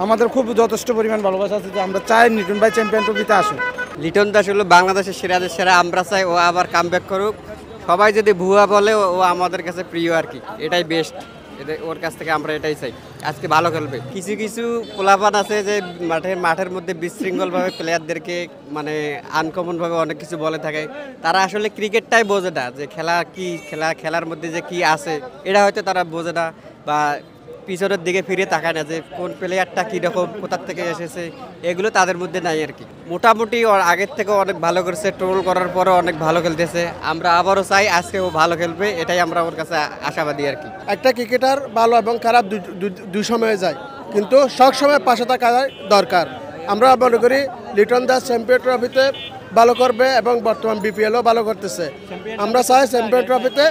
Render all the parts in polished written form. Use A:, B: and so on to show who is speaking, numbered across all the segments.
A: আমাদের খুব যথেষ্ট পরিমাণ ভালোবাসা আছে যে আমরা চাই লিটন ভাই চ্যাম্পিয়ন ট্রফিতে আসুক।
B: লিটন দাস হলো বাংলাদেশের সেরাদের সেরা, আমরা চাই ও আবার কামব্যাক করুক। সবাই যদি ভুয়া বলে ও আমাদের কাছে প্রিয় আর কি, এটাই বেস্ট। ওর কাছ থেকে আমরা এটাই চাই, আজকে ভালো খেলবে। কিছু কিছু পোলাপান আছে যে মাঠের মধ্যে বিশৃঙ্খলভাবে প্লেয়ারদেরকে মানে আনকমনভাবে অনেক কিছু বলে থাকে। তারা আসলে ক্রিকেটটাই বোঝে না, যে খেলার মধ্যে যে কি আছে এটা হয়তো তারা বোঝে না, বা পিছনের দিকে ফিরে তাকায় না যে কোন প্লেয়ারটা কীরকম, কোথার থেকে এসেছে, এগুলো তাদের মধ্যে নাই আর কি। মোটামুটি আগের থেকে অনেক ভালো করেছে, ট্রোল করার পরও অনেক ভালো খেলতেছে। আমরা আবারও চাই আজকে ও ভালো খেলবে, এটাই আমরা ওর কাছে আশাবাদী আর কি।
C: একটা ক্রিকেটার ভালো এবং খারাপ দুই সময়ে যায়, কিন্তু সব সময় পাশে থাকা দরকার। আমরা মনে করি লিটন দাস চ্যাম্পিয়ন ট্রফিতে ভালো করবে এবং বর্তমান বিপিএলও ভালো করতেছে। আমরা চাই চ্যাম্পিয়ন ট্রফিতে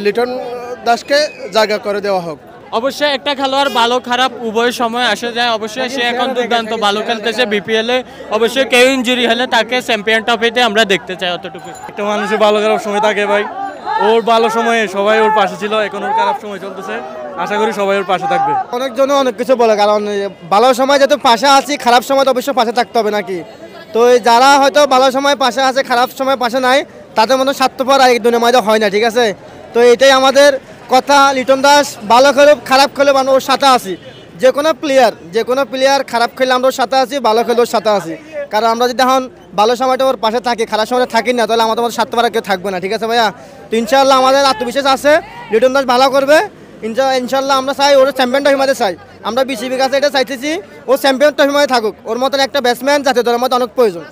C: লিটন দাসকে জায়গা করে দেওয়া হোক।
D: অবশ্যই একটা খেলোয়াড় ভালো খারাপ উভয় সময় আসা যায়। অবশ্যই সে এখন দুর্দান্ত ভালো খেলতেছে বিপিএলে। অবশ্যই কেউ ইনজুরি হলে তাকে চ্যাম্পিয়ন ট্রফিতে আমরা দেখতে চাই, অতটুকু।
E: একটা মানুষের ভালো খারাপ সময় থাকে ভাই, ওর ভালো সময়ে সবাই ওর পাশে ছিল, এখন ওর খারাপ সময় চলতেছে, আশা করি সবাই ওর পাশে থাকবে।
F: অনেকজন অনেক কিছু বলে, কারণ ভালো সময় যেহেতু পাশে আছি, খারাপ সময় তো অবশ্যই পাশে থাকতে হবে নাকি। তো যারা হয়তো ভালো সময় পাশে আছে, খারাপ সময় পাশে নাই, তাদের মতো স্বার্থপর আর একজনের মাঝে হয় না, ঠিক আছে। তো এটাই আমাদের কথা, লিটন দাস ভালো খেলুক খারাপ খেলে আমরা ওর সাথে আছি। যে কোনো প্লেয়ার খারাপ খেলে আমরা ওর সাথে আছি, ভালো খেলে ওর সাথে আছি। কারণ আমরা যদি এখন ভালো সময়টা ওর পাশে থাকি, খারাপ সময়টা থাকি না, তাহলে আমাদের স্বার্থপর কেউ থাকবে না, ঠিক আছে ভাইয়া। তো ইনশাআল্লাহ আমাদের আত্মবিশ্বাস আছে লিটন দাস ভালো করবে ইনশাআল্লাহ। আমরা চাই ওর চ্যাম্পিয়ন ট্রফি চাই, আমরা বিসিবির কাছে এটা চাইতেছি ও চ্যাম্পিয়ন ট্রফি থাকুক। ওর মতন একটা ব্যাটসম্যান জাতীয় দলের মধ্যে অনেক প্রয়োজন।